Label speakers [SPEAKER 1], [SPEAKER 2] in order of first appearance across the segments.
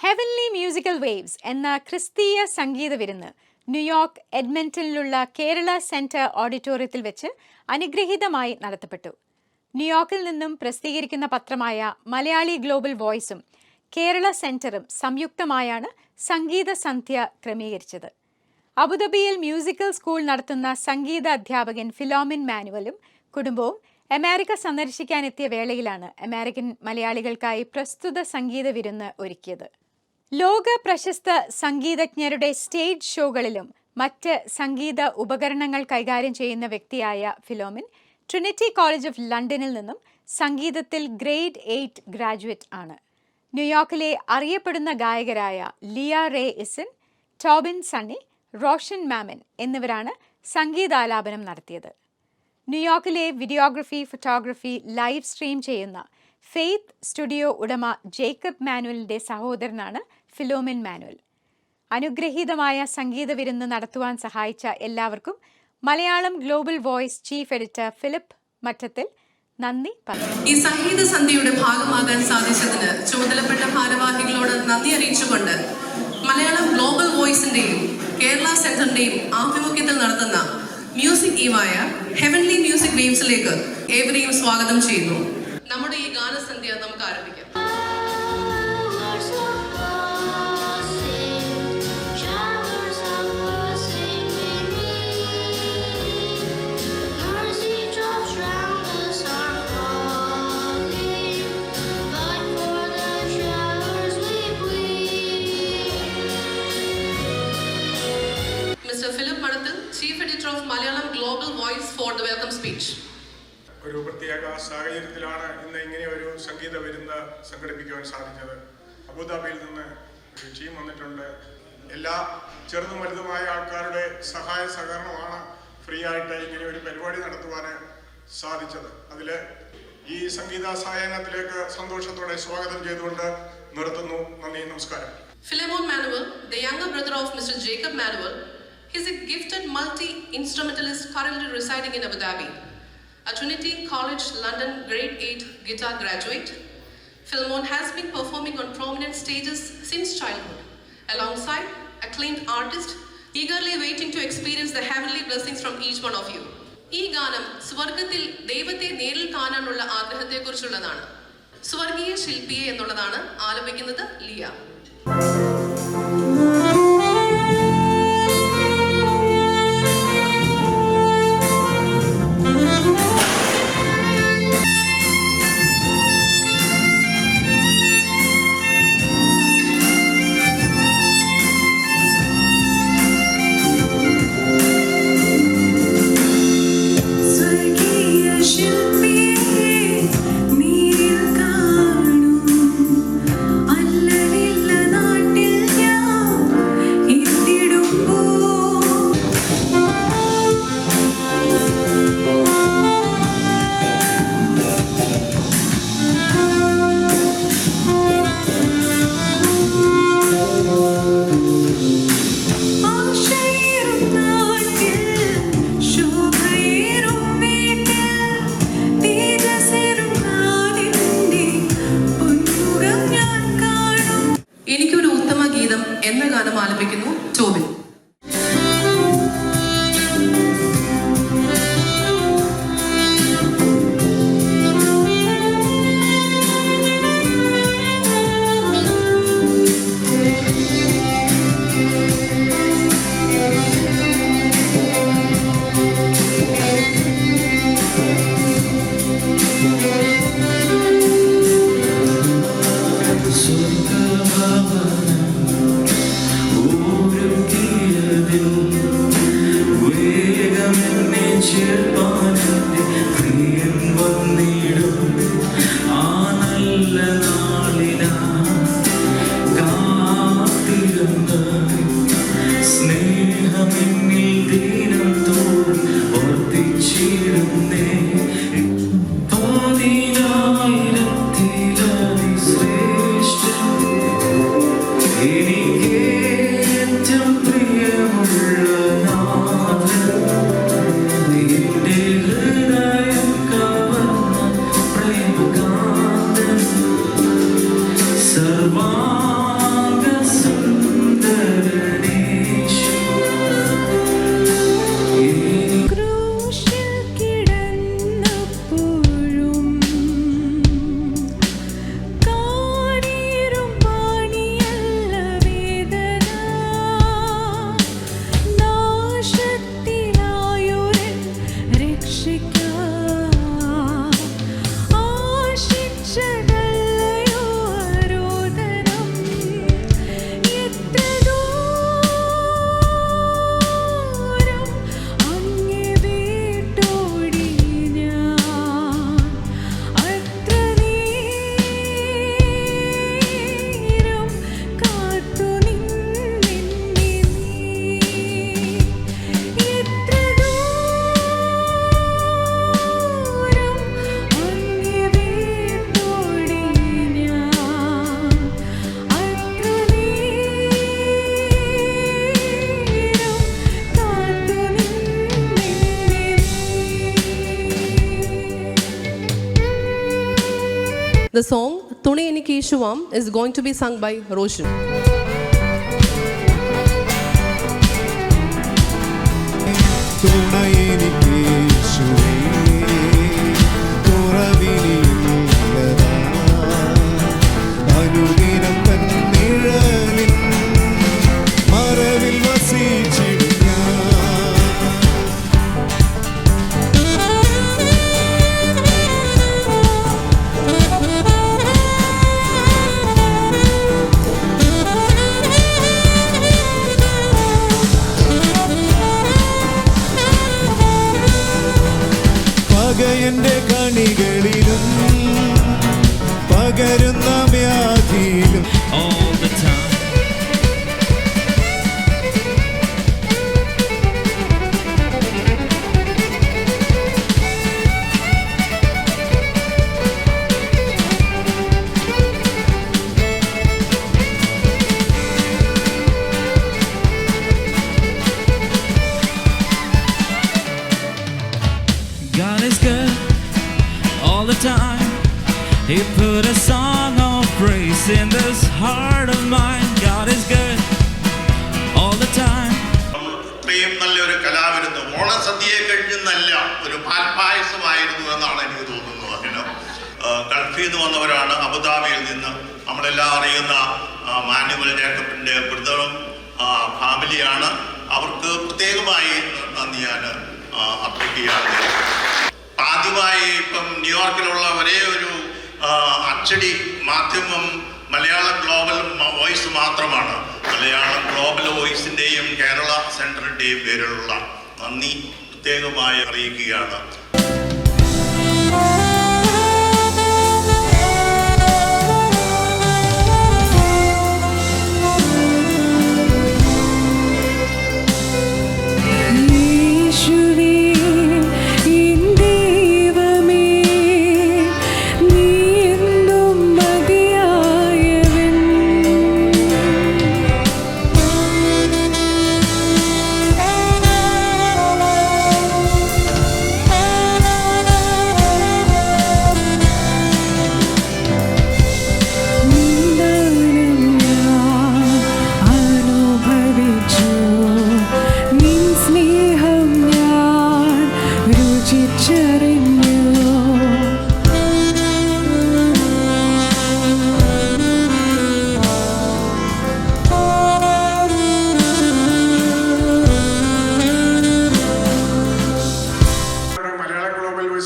[SPEAKER 1] Heavenly musical waves എന്ന ക്രിസ്തീയ സംഗീത വിരുന്ന് ന്യൂയോർക്ക് എഡ്മണ്ടനിലുള്ള കേരള സെന്റർ ഓഡിറ്റോറിയത്തിൽ വെച്ച് അനുഗ്രഹീതമായി നടത്തപ്പെട്ടു. ന്യൂയോർക്കിൽ നിന്നും പ്രസിദ്ധീകരിക്കുന്ന പത്രമായ മലയാളി ഗ്ലോബൽ വോയിസും കേരള സെന്ററും സംയുക്തമായാണ് സംഗീത സന്ധ്യ ക്രമീകരിച്ചത്. അബുദാബിയിൽ മ്യൂസിക്കൽ സ്കൂൾ നടത്തുന്ന സംഗീത അധ്യാപകൻ ഫിലോമിൻ മാനുവലും കുടുംബവും അമേരിക്ക സന്ദർശിക്കാനെത്തിയ വേളയിലാണ് അമേരിക്കൻ മലയാളികൾക്കായി പ്രസ്തുത സംഗീത വിരുന്ന് ഒരുക്കിയത്. ലോക പ്രശസ്ത സംഗീതജ്ഞരുടെ സ്റ്റേജ് ഷോകളിലും മറ്റ് സംഗീത ഉപകരണങ്ങൾ കൈകാര്യം ചെയ്യുന്ന വ്യക്തിയായ ഫിലോമിൻ ട്രിനിറ്റി കോളേജ് ഓഫ് ലണ്ടനിൽ നിന്നും സംഗീതത്തിൽ ഗ്രേഡ് 8 ഗ്രാജുവേറ്റ് ആണ്. ന്യൂയോർക്കിലെ അറിയപ്പെടുന്ന ഗായകരായ ലിയ റേ ഇസൻ, ടോബിൻ സണ്ണി, റോഷൻ മാമൻ എന്നിവരാണ് സംഗീതാലാപനം നടത്തിയത്. ന്യൂയോർക്കിലെ വീഡിയോഗ്രഫി, ഫോട്ടോഗ്രഫി ലൈവ് സ്ട്രീം ചെയ്യുന്ന ഫെയ്ത്ത് സ്റ്റുഡിയോ ഉടമ ജേക്കബ് മാനുവലിന്റെ സഹോദരനാണ് ഫിലോമിൻ മാനുവൽ. അനുഗ്രഹീതമായ സംഗീത വിരുന്ന് നടത്തുവാൻ സഹായിച്ച എല്ലാവർക്കും Malayalam global voice chief editor Philip Mattathil നന്ദി പറഞ്ഞു.
[SPEAKER 2] ഈ സംഗീത സന്ധ്യയുടെ ഭാഗമാകാൻ സാധിച്ചതിന് ചുമതലപ്പെട്ട ഭാരവാഹികളോട് നന്ദി അറിയിച്ചുകൊണ്ട് മലയാളം ഗ്ലോബൽ വോയിസിന്റെയും കേരള സെന്ററിന്റെയും ആഭിമുഖ്യത്തിൽ നടത്തുന്ന മ്യൂസിക് ഈവായ ഹെവൻലി മ്യൂസിക് വേവ്സിലേക്ക് ഏവരെയും സ്വാഗതം ചെയ്യുന്നു. നമ്മുടെ ഈ ഗാനസന്ധ്യ നമുക്ക് ആരംഭിക്കാം. Mr. Philip Madathil, Chief Editor of Malayalam Global Voice, for the welcome speech.
[SPEAKER 3] ഒരു പ്രത്യേക സാഹചര്യത്തിലാണ് ഇന്ന് ഇങ്ങനെ ഒരു സംഗീത വിരുന്ന് സംഘടിപ്പിക്കുവാൻ സാധിച്ചത്. അബുദാബിയിൽ നിന്ന് ഒരു ടീം വന്നിട്ടുണ്ട്. എല്ലാ ചെറുതും വലുതുമായ ആൾക്കാരുടെ സഹായ സഹകരണമാണ് ഫ്രീ ആയിട്ട് ഇങ്ങനെ ഒരു പരിപാടി നടത്തുവാൻ സാധിച്ചത്. അതിൽ ഈ സംഗീത സായാഹ്നത്തിലേക്ക് സന്തോഷത്തോടെ സ്വാഗതം ചെയ്തുകൊണ്ട് നിർത്തുന്നു. നന്ദി, നമസ്കാരം.
[SPEAKER 2] Philemon Manuel, the younger brother of Mr. Jacob Manuel, is a gifted multi-instrumentalist currently residing in Abu Dhabi. A Trinity College London grade 8 guitar graduate, Philemon has been performing on prominent stages since childhood, alongside acclaimed artists eagerly waiting to experience the heavenly blessings from each one of you. ഈ ഗാനം സ്വർഗത്തിൽ ദൈവത്തെ നേരിൽ കാണാനുള്ള ആഗ്രഹത്തെക്കുറിച്ചുള്ളതാണ്. സ്വർഗീയ ശില്പിയെ എന്നുള്ളതാണ് ആലപിക്കുന്നത് ലിയ. എനിക്കൊരു ഉത്തമ ഗീതം എന്ന ഗാനം ആലപിക്കുന്നു ടോബിൻ.
[SPEAKER 4] ഏറ്റവും പ്രിയമുള്ള നാഥൻ നിന്റെ The song Thune Enikku Yeeshuvam is going to be sung by Roshan.
[SPEAKER 5] പകയന്റെ കണികളിലും പകരുന്ന വ്യാധിയിലും all the time.
[SPEAKER 6] God is good all the time. He put a song of praise in this heart of mine. God is good all the time.
[SPEAKER 7] ഇത്രയും നല്ലൊരു കലാവിരുന്ന് ഓണസദ്യയെ കഴിഞ്ഞെന്നല്ല ഒരു പാൽപ്പായസമായിരുന്നു എന്നാണ് എനിക്ക് തോന്നുന്നത്. അതിന് ഗൾഫിൽ നിന്ന് വന്നവരാണ്, അബുദാബിയിൽ നിന്ന്. നമ്മളെല്ലാം അറിയുന്ന മാനുവൽ ജേക്കബിൻ്റെ ബ്രദറും ഫാമിലിയാണ്. അവർക്ക് പ്രത്യേകമായി നന്ദി ഞാൻ അർപ്പിക്കുകയാണ്. ആദ്യമായി ഇപ്പം ന്യൂയോർക്കിലുള്ള ഒരേ ഒരു അച്ചടി മാധ്യമം മലയാളം ഗ്ലോബൽ വോയിസ് മാത്രമാണ്. മലയാളം ഗ്ലോബൽ വോയിസിൻ്റെയും കേരള സെൻറ്ററിൻ്റെയും പേരിലുള്ള നന്ദി പ്രത്യേകമായി അറിയിക്കുകയാണ്.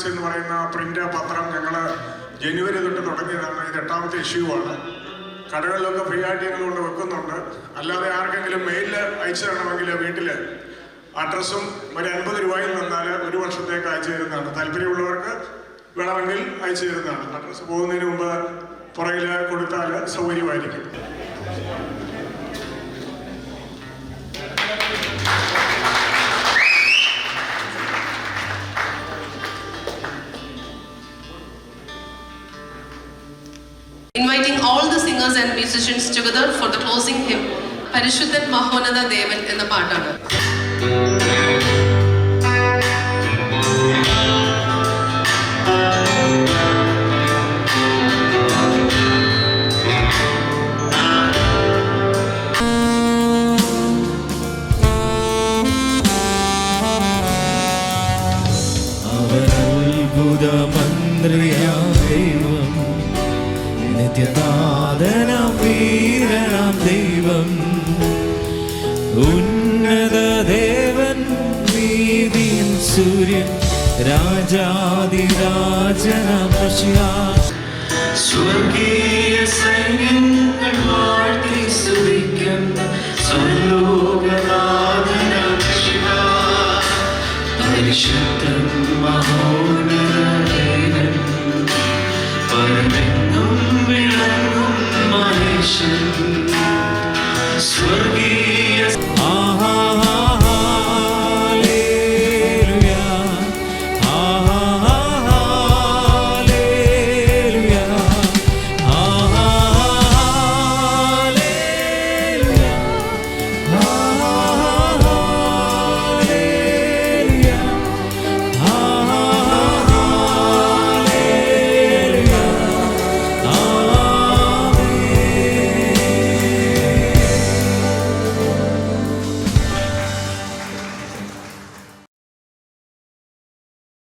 [SPEAKER 3] എന്ന് പറയുന്ന പ്രിന്റ് പത്രം ഞങ്ങൾ ജനുവരി തൊട്ട് തുടങ്ങിയതാണ്. ഇത് 8ാമത്തെ ഇഷ്യൂ ആണ്. കടകളിലൊക്കെ ഫ്രീ ആയിട്ട് ഞങ്ങൾ കൊണ്ട് വെക്കുന്നുണ്ട്. അല്ലാതെ ആർക്കെങ്കിലും മെയിലിൽ അയച്ചു തരണമെങ്കിൽ വീട്ടിൽ അഡ്രസ്സും ഒരു 50 രൂപയിൽ നിന്നാൽ 1 വർഷത്തേക്ക് അയച്ചു തരുന്നതാണ്. താല്പര്യമുള്ളവർക്ക് വേണമെങ്കിൽ അയച്ചു തരുന്നതാണ്. അഡ്രസ്സ് പോകുന്നതിന് മുമ്പ് പുറകിൽ കൊടുത്താൽ സൗകര്യമായിരിക്കും.
[SPEAKER 2] Inviting all the singers and musicians together for the closing hymn, Parishudhan Mahonada Devan എന്ന പാട്ടാണ്.
[SPEAKER 5] ദൈവം നിത്യനാഥനാം വീരനാം ദൈവം ഉന്നത ദേവൻ നീതിൻ സൂര്യൻ രാജാതിരാജനാം മിശിഹാ സ്വർഗീയ സൈന്യങ്ങൾ വാഴ്ത്തി സ്തുതിക്കുന്ന സർവ്വലോകനാഥനാം മിശിഹാ പരിശുദ്ധൻ മഹോന്നതൻ പരമെങ്ങും വിളങ്ങും മഹേശൻ സ്വർഗീയ